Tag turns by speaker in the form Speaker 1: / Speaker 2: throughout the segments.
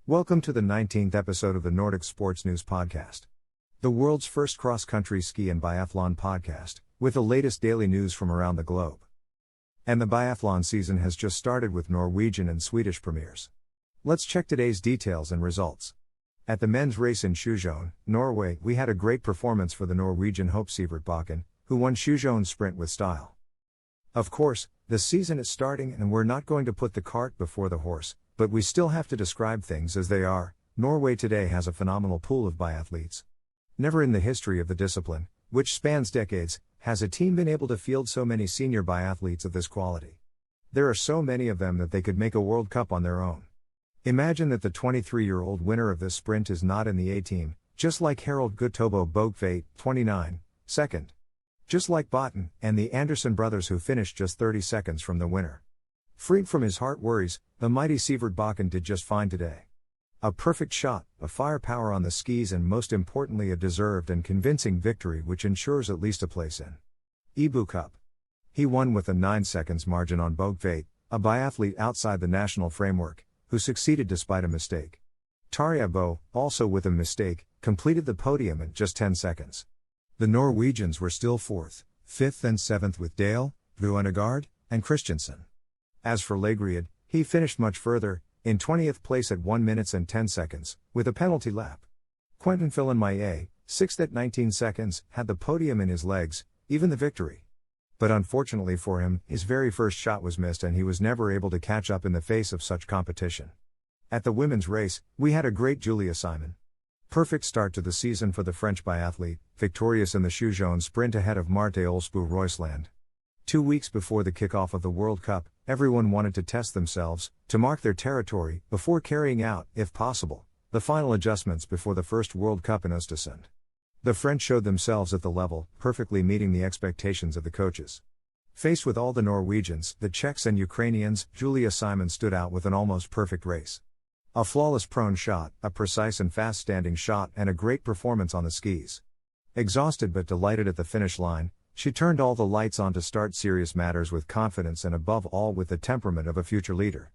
Speaker 1: Welcome to the 19th episode of the Nordic Sports News Podcast, the world's first cross-country ski and biathlon podcast, with the latest daily news from around the globe. And the biathlon season has just started with Norwegian and Swedish premieres. Let's check today's details and results. At the men's race in Sjusjøen, Norway, we had a great performance for the Norwegian Hope Sivert-Bakken, who won Sjusjøen sprint with style. Of course, the season is starting and we're not going to put the cart before the horse, but we still have to describe things as they are. Norway today has a phenomenal pool of biathletes. Never in the history of the discipline, which spans decades, has a team been able to field so many senior biathletes of this quality. There are so many of them that they could make a World Cup on their own. Imagine that the 23-year-old winner of this sprint is not in the A-team, just like Harald Guttorbo Bogtveit, 29, second. Just like Botten and the Anderson brothers who finished just 30 seconds from the winner. Freed from his heart worries, the mighty Sivert-Bakken did just fine today. A perfect shot, a firepower on the skis and most importantly a deserved and convincing victory which ensures at least a place in Ibu Cup. He won with a 9 seconds margin on Bogtveit, a biathlete outside the national framework, who succeeded despite a mistake. Tarjei Bø, also with a mistake, completed the podium at just 10 seconds. The Norwegians were still 4th, 5th and 7th with Dale, Vuenegard, and Christensen. As for Lagerud, he finished much further, in 20th place at 1 minute and 10 seconds, with a penalty lap. Quentin Fillon-Maillet, 6th at 19 seconds, had the podium in his legs, even the victory. But unfortunately for him, his very first shot was missed and he was never able to catch up in the face of such competition. At the women's race, we had a great Julia Simon. Perfect start to the season for the French biathlete, victorious in the Sjusjøen sprint ahead of Marte Olsbu-Roysland. 2 weeks before the kickoff of the World Cup, everyone wanted to test themselves, to mark their territory, before carrying out, if possible, the final adjustments before the first World Cup in Östersund. The French showed themselves at the level, perfectly meeting the expectations of the coaches. Faced with all the Norwegians, the Czechs and Ukrainians, Julia Simon stood out with an almost perfect race. A flawless prone shot, a precise and fast standing shot and a great performance on the skis. Exhausted but delighted at the finish line, she turned all the lights on to start serious matters with confidence and above all with the temperament of a future leader.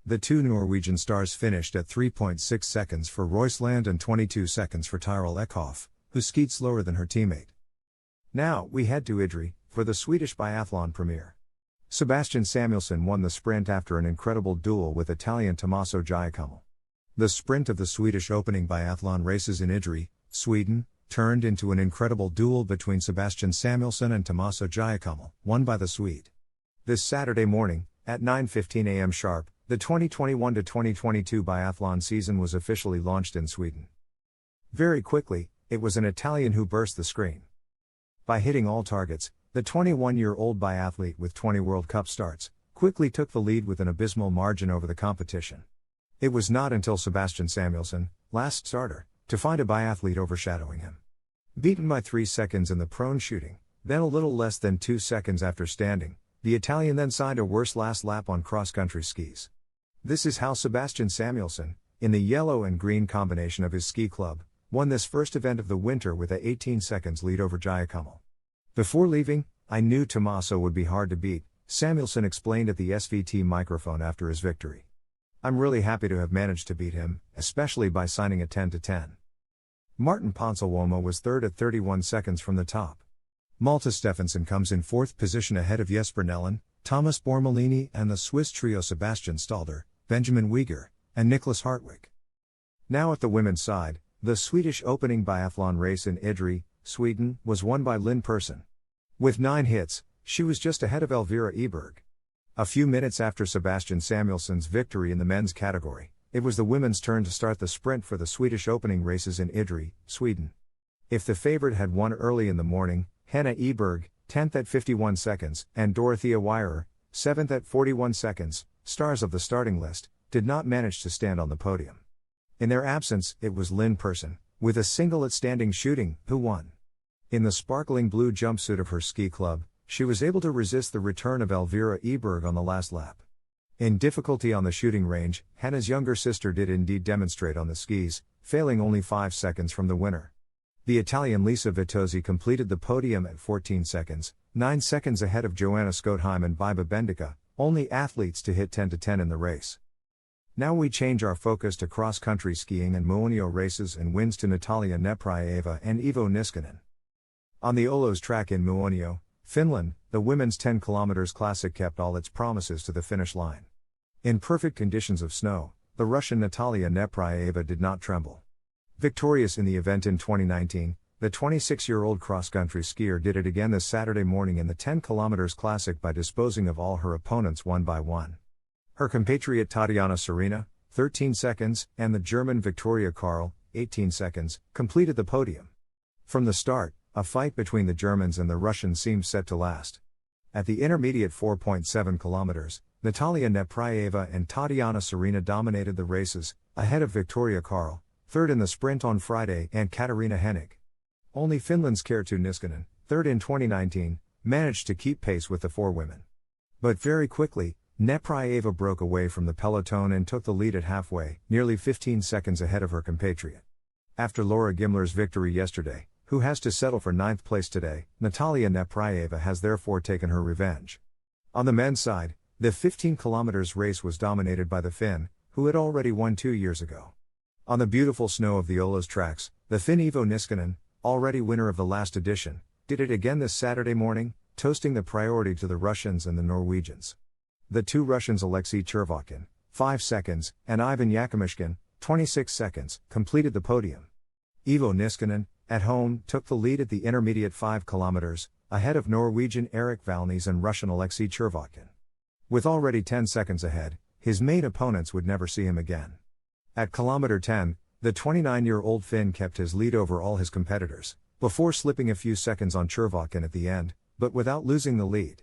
Speaker 1: The two Norwegian stars finished at 3.6 seconds for Roysland and 22 seconds for Tyrell Eckhoff, who skied slower than her teammate. Now, we head to Idre, for the Swedish biathlon premiere. Sebastian Samuelsson won the sprint after an incredible duel with Italian Tommaso Giacomo. The sprint of the Swedish opening biathlon races in Idre, Sweden, turned into an incredible duel between Sebastian Samuelsson and Tommaso Giacomo, won by the Swede. This Saturday morning, at 9:15 a.m. sharp, the 2021-2022 biathlon season was officially launched in Sweden. Very quickly, it was an Italian who burst the screen. By hitting all targets, the 21-year-old biathlete with 20 World Cup starts, quickly took the lead with an abysmal margin over the competition. It was not until Sebastian Samuelsson, last starter, to find a biathlete overshadowing him. Beaten by 3 seconds in the prone shooting, then a little less than 2 seconds after standing, the Italian then signed a worse last lap on cross-country skis. This is how Sebastian Samuelsson, in the yellow and green combination of his ski club, won this first event of the winter with a 18 seconds lead over Giacomo. Before leaving, I knew Tommaso would be hard to beat, Samuelsson explained at the SVT microphone after his victory. I'm really happy to have managed to beat him, especially by signing a 10-10. Martin Ponsiluomo was third at 31 seconds from the top. Malte Steffensen comes in fourth position ahead of Jesper Nellen, Thomas Bormolini and the Swiss trio Sebastian Stalder, Benjamin Wieger, and Niklas Hartwig. Now at the women's side, the Swedish opening biathlon race in Idre, Sweden, was won by Lynn Persson. With 9 hits, she was just ahead of Elvira Eberg. A few minutes after Sebastian Samuelsson's victory in the men's category, it was the women's turn to start the sprint for the Swedish opening races in Idre, Sweden. If the favorite had won early in the morning, Hanna Eberg, 10th at 51 seconds, and Dorothea Weirer, 7th at 41 seconds, stars of the starting list, did not manage to stand on the podium. In their absence, it was Lynn Persson, with a single at standing shooting, who won. In the sparkling blue jumpsuit of her ski club, she was able to resist the return of Elvira Eberg on the last lap. In difficulty on the shooting range, Hanna's younger sister did indeed demonstrate on the skis, failing only 5 seconds from the winner. The Italian Lisa Vitozzi completed the podium at 14 seconds, 9 seconds ahead of Joanna Skotheim and Biba Bendica, only athletes to hit 10-10 in the race. Now we change our focus to cross-country skiing and Muonio races and wins to Natalia Nepraeva and Iivo Niskanen. On the Olos track in Muonio, Finland, the women's 10 km classic kept all its promises to the finish line. In perfect conditions of snow, the Russian Natalia Nepraeva did not tremble. Victorious in the event in 2019, the 26-year-old cross-country skier did it again this Saturday morning in the 10 km classic by disposing of all her opponents one by one. Her compatriot Tatiana Serena, 13 seconds, and the German Victoria Karl, 18 seconds, completed the podium. From the start, a fight between the Germans and the Russians seemed set to last. At the intermediate 4.7 km, Natalia Nepraeva and Tatiana Serena dominated the races, ahead of Victoria Karl, third in the sprint on Friday, and Katarina Hennig. Only Finland's Kerttu Niskanen, third in 2019, managed to keep pace with the four women. But very quickly, Nepraeva broke away from the peloton and took the lead at halfway, nearly 15 seconds ahead of her compatriot. After Laura Gimler's victory yesterday, who has to settle for 9th place today, Natalia Nepraeva has therefore taken her revenge. On the men's side, the 15 km race was dominated by the Finn, who had already won 2 years ago. On the beautiful snow of the Olos tracks, the Finn Iivo Niskanen, already winner of the last edition, did it again this Saturday morning, toasting the priority to the Russians and the Norwegians. The two Russians Alexei Chervotkin, 5 seconds, and Ivan Yakimishkin, 26 seconds, completed the podium. Iivo Niskanen, at home, took the lead at the intermediate 5 km, ahead of Norwegian Erik Valnes and Russian Alexei Chervotkin. With already 10 seconds ahead, his main opponents would never see him again. At kilometer 10, the 29-year-old Finn kept his lead over all his competitors, before slipping a few seconds on Chervotkin at the end, but without losing the lead.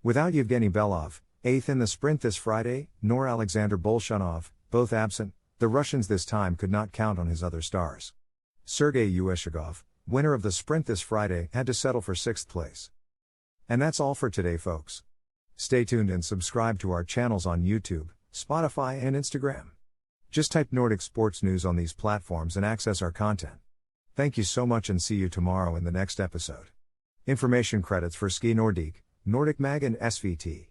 Speaker 1: Without Yevgeny Belov, 8th in the sprint this Friday, nor Alexander Bolshanov, both absent, the Russians this time could not count on his other stars. Sergei Ueshagov, winner of the sprint this Friday, had to settle for 6th place. And that's all for today, folks. Stay tuned and subscribe to our channels on YouTube, Spotify and Instagram. Just type Nordic Sports News on these platforms and access our content. Thank you so much and see you tomorrow in the next episode. Information credits for Ski Nordic, Nordic Mag and SVT.